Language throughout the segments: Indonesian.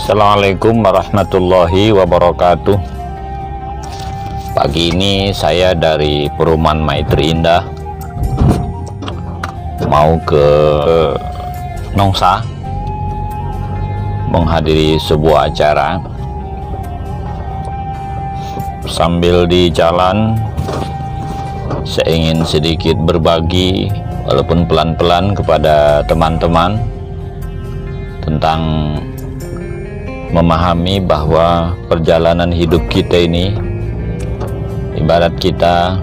Assalamualaikum warahmatullahi wabarakatuh. Pagi ini saya dari Perumahan Maitri Indah mau ke Nongsa menghadiri sebuah acara. Sambil di jalan saya ingin sedikit berbagi walaupun pelan-pelan kepada teman-teman tentang memahami bahwa perjalanan hidup kita ini ibarat kita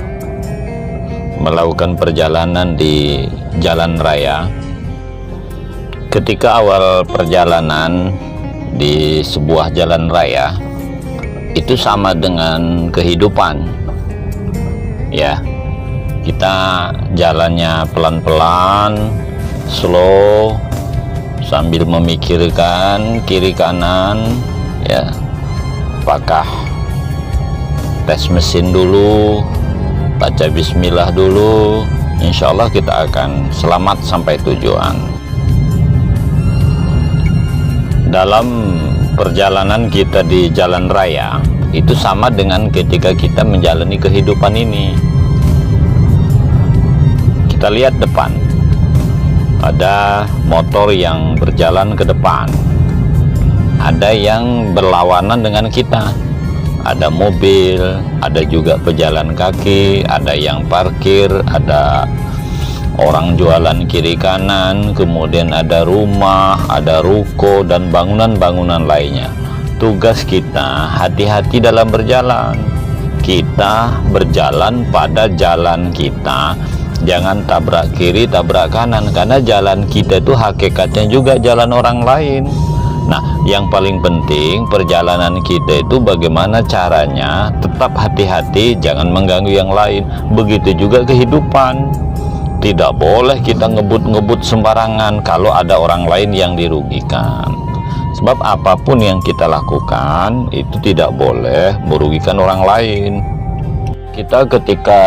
melakukan perjalanan di jalan raya. Ketika awal perjalanan di sebuah jalan raya itu sama dengan kehidupan ya, kita jalannya pelan-pelan, slow, sambil memikirkan kiri kanan ya, apakah tes mesin dulu, baca bismillah dulu, insya Allah kita akan selamat sampai tujuan. Dalam perjalanan kita di jalan raya itu sama dengan ketika kita menjalani kehidupan ini. Kita lihat depan, ada motor yang berjalan ke depan, ada yang berlawanan dengan kita, ada mobil, ada juga pejalan kaki, ada yang parkir, ada orang jualan kiri kanan, kemudian ada rumah, ada ruko dan bangunan-bangunan lainnya. Tugas kita hati-hati dalam berjalan. Kita berjalan pada jalan kita, jangan tabrak kiri tabrak kanan, karena jalan kita itu hakikatnya juga jalan orang lain. Nah, yang paling penting perjalanan kita itu bagaimana caranya tetap hati-hati, jangan mengganggu yang lain. Begitu juga kehidupan, tidak boleh kita ngebut-ngebut sembarangan kalau ada orang lain yang dirugikan. Sebab apapun yang kita lakukan itu tidak boleh merugikan orang lain. Kita ketika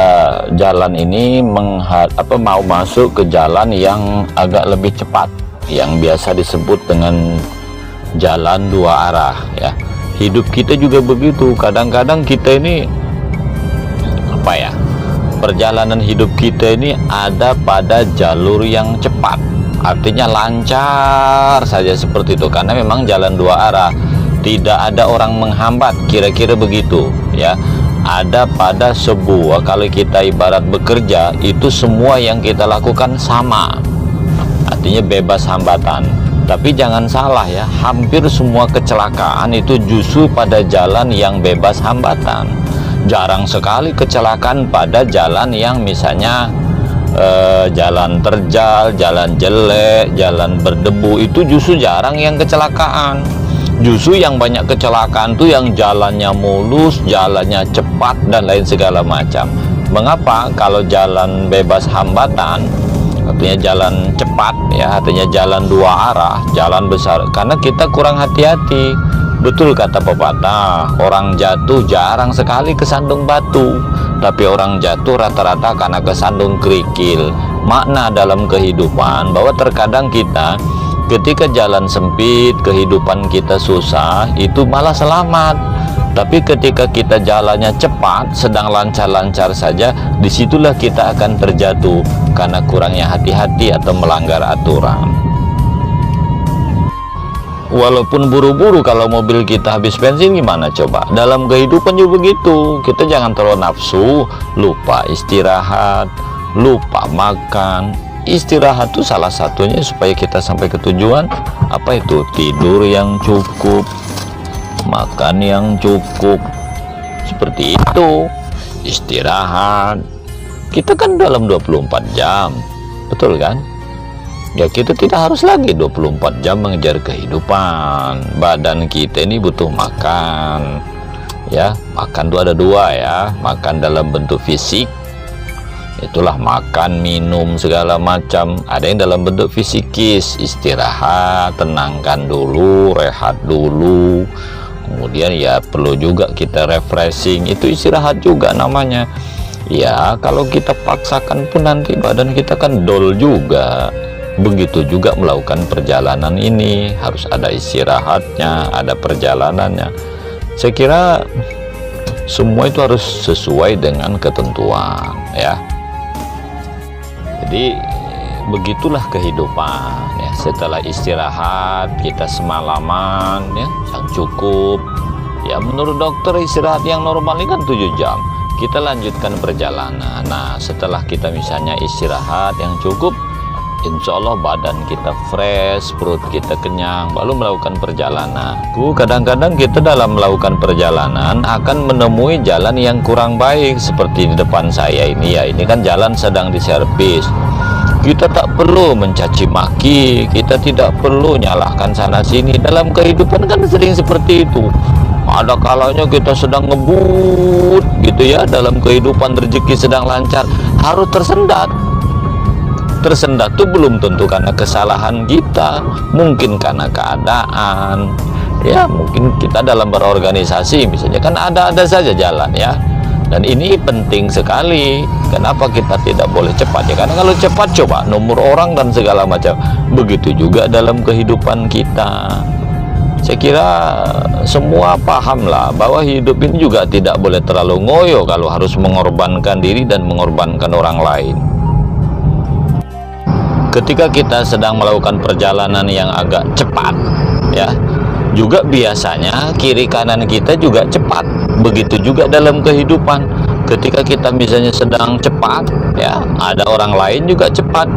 jalan ini mau masuk ke jalan yang agak lebih cepat, yang biasa disebut dengan jalan dua arah ya. Hidup kita juga begitu. Kadang-kadang kita ini perjalanan hidup kita ini ada pada jalur yang cepat, artinya lancar saja seperti itu, karena memang jalan dua arah, tidak ada orang menghambat, kira-kira begitu ya. Ada pada sebuah, kalau kita ibarat bekerja itu semua yang kita lakukan sama, artinya bebas hambatan. Tapi jangan salah ya, hampir semua kecelakaan itu justru pada jalan yang bebas hambatan. Jarang sekali kecelakaan pada jalan yang misalnya jalan terjal, jalan jelek, jalan berdebu, itu justru jarang yang kecelakaan. Justru yang banyak kecelakaan tuh yang jalannya mulus, jalannya cepat dan lain segala macam. Mengapa? Kalau jalan bebas hambatan, artinya jalan cepat ya, artinya jalan dua arah, jalan besar, karena kita kurang hati-hati. Betul kata pepatah, orang jatuh jarang sekali kesandung batu, tapi orang jatuh rata-rata karena kesandung kerikil. Makna dalam kehidupan bahwa terkadang kita ketika jalan sempit, kehidupan kita susah, itu malah selamat. Tapi ketika kita jalannya cepat, sedang lancar-lancar saja, disitulah kita akan terjatuh karena kurangnya hati-hati atau melanggar aturan. Walaupun buru-buru, kalau mobil kita habis bensin gimana coba? Dalam kehidupan juga begitu. Kita jangan terlalu nafsu, lupa istirahat, lupa makan. Istirahat itu salah satunya supaya kita sampai ke tujuan. Apa itu? Tidur yang cukup, makan yang cukup, seperti itu. Istirahat kita kan dalam 24 jam, betul kan? Ya, kita tidak harus lagi 24 jam mengejar kehidupan. Badan kita ini butuh makan ya. Makan itu ada dua ya, makan dalam bentuk fisik, itulah makan, minum, segala macam. Ada yang dalam bentuk fisikis, istirahat, tenangkan dulu, rehat dulu. Kemudian ya perlu juga kita refreshing, itu istirahat juga namanya. Ya, kalau kita paksakan pun nanti badan kita kan dol juga. begitu juga melakukan perjalanan ini, harus ada istirahatnya, ada perjalanannya. Saya kira semua itu harus sesuai dengan ketentuan, ya. Jadi begitulah kehidupan, ya. Setelah istirahat kita semalaman, ya, yang cukup, ya, menurut dokter istirahat yang normal ini kan 7 jam. Kita lanjutkan perjalanan. Nah, setelah kita misalnya istirahat yang cukup, insya Allah badan kita fresh, perut kita kenyang, baru melakukan perjalanan. Kadang-kadang kita dalam melakukan perjalanan akan menemui jalan yang kurang baik, seperti di depan saya ini, ya. Ini kan jalan sedang diservis. Kita tak perlu mencaci maki, kita tidak perlu nyalahkan sana sini. Dalam kehidupan kan sering seperti itu. Ada kalanya kita sedang ngebut gitu, ya, dalam kehidupan rezeki sedang lancar, harus tersendat. Tersendat itu belum tentu karena kesalahan kita, mungkin karena keadaan, ya, mungkin kita dalam berorganisasi misalnya kan ada saja jalan, ya. Dan ini penting sekali. Kenapa kita tidak boleh cepat, ya? Karena kalau cepat, coba nomor orang dan segala macam. Begitu juga dalam kehidupan kita. Saya kira semua pahamlah bahwa hidup ini juga tidak boleh terlalu ngoyo kalau harus mengorbankan diri dan mengorbankan orang lain. Ketika kita sedang melakukan perjalanan yang agak cepat, ya, juga biasanya kiri kanan kita juga cepat. Begitu juga dalam kehidupan. Ketika kita misalnya sedang cepat, ya, ada orang lain juga cepat.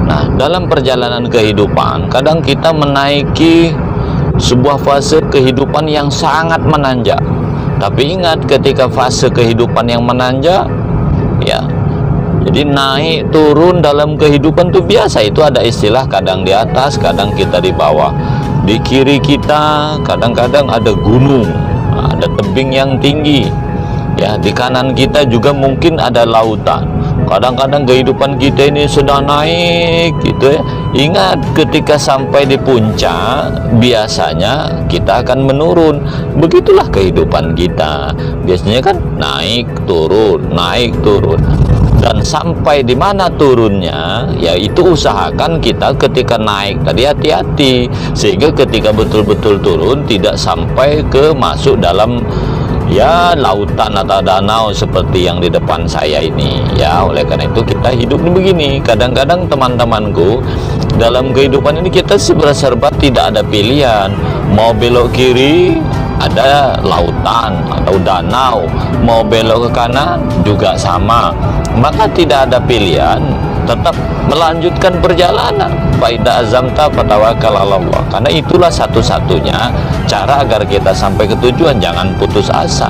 Nah, dalam perjalanan kehidupan kadang kita menaiki sebuah fase kehidupan yang sangat menanjak. Tapi ingat, ketika fase kehidupan yang menanjak, ya, jadi naik turun dalam kehidupan itu biasa. Itu ada istilah, kadang di atas, kadang kita di bawah. Di kiri kita kadang-kadang ada gunung, ada tebing yang tinggi, ya. Di kanan kita juga mungkin ada lautan. Kadang-kadang kehidupan kita ini sedang naik gitu, ya. Ingat, ketika sampai di puncak biasanya kita akan menurun. Begitulah kehidupan kita. Biasanya kan naik turun, naik turun. Dan sampai di mana turunnya, yaitu usahakan kita ketika naik tadi hati-hati, sehingga ketika betul-betul turun tidak sampai ke masuk dalam, ya, lautan atau danau seperti yang di depan saya ini, ya. Oleh karena itu kita hidup ini begini. Kadang-kadang teman-temanku, dalam kehidupan ini kita serba tidak ada pilihan. Mau belok kiri ada lautan atau danau, mau belok ke kanan juga sama. Maka tidak ada pilihan, tetap melanjutkan perjalanan. Faida azamta fatawakal 'ala Allah. Karena itulah satu-satunya cara agar kita sampai ke tujuan. Jangan putus asa.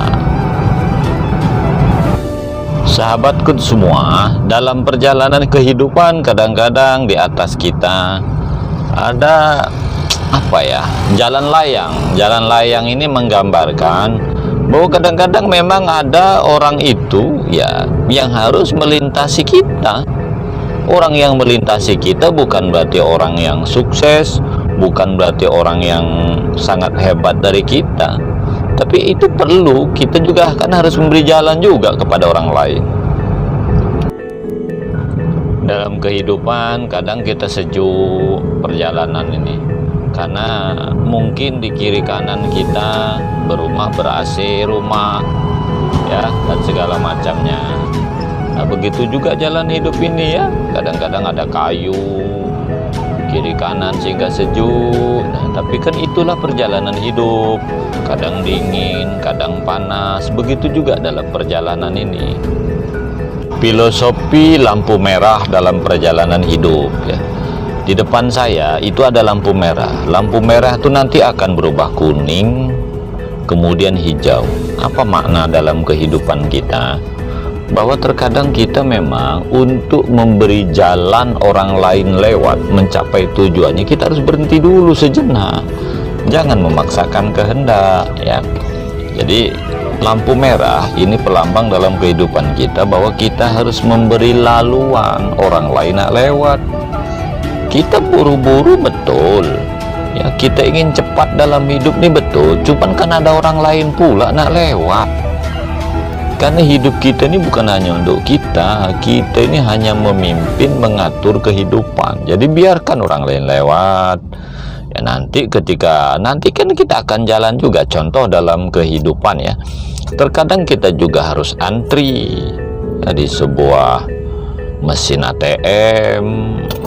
Sahabatku semua, dalam perjalanan kehidupan kadang-kadang di atas kita ada apa, ya, jalan layang. Jalan layang ini menggambarkan bahwa kadang-kadang memang ada orang itu, ya, yang harus melintasi kita. Orang yang melintasi kita bukan berarti orang yang sukses, bukan berarti orang yang sangat hebat dari kita, tapi itu perlu. Kita juga kan harus memberi jalan juga kepada orang lain. Dalam kehidupan kadang kita sejuk perjalanan ini, karena mungkin di kiri kanan kita berumah ber-AC rumah, ya, dan segala macamnya. Nah, begitu juga jalan hidup ini, ya. Kadang-kadang ada kayu kiri kanan sehingga sejuk. Nah, tapi kan itulah perjalanan hidup. Kadang dingin, kadang panas. Begitu juga dalam perjalanan ini. Filosofi lampu merah dalam perjalanan hidup, ya. Di depan saya itu ada lampu merah. Lampu merah itu nanti akan berubah kuning, kemudian hijau. Apa makna dalam kehidupan kita? Bahwa terkadang kita memang untuk memberi jalan orang lain lewat mencapai tujuannya, kita harus berhenti dulu sejenak. Jangan memaksakan kehendak, ya. Jadi lampu merah ini pelambang dalam kehidupan kita bahwa kita harus memberi laluan, orang lain nak lewat. Kita buru-buru betul, ya, kita ingin cepat dalam hidup ini betul, cuman kan ada orang lain pula nak lewat. Karena hidup kita ini bukan hanya untuk kita. Kita ini hanya memimpin, mengatur kehidupan. Jadi biarkan orang lain lewat. Ya nanti kan kita akan jalan juga. Contoh dalam kehidupan ya. Terkadang kita juga harus antri ya, di sebuah mesin ATM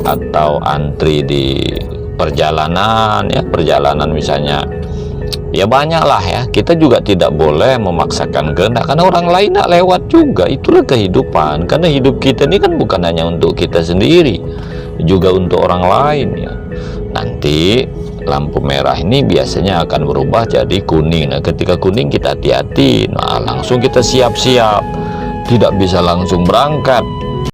atau antri di perjalanan ya, perjalanan misalnya. Ya banyaklah ya, kita juga tidak boleh memaksakan kehendak karena orang lain nak lewat juga. Itulah kehidupan, karena hidup kita ini kan bukan hanya untuk kita sendiri, juga untuk orang lain ya. Nanti lampu merah ini biasanya akan berubah jadi kuning. Nah ketika kuning kita hati-hati, nah langsung kita siap-siap, tidak bisa langsung berangkat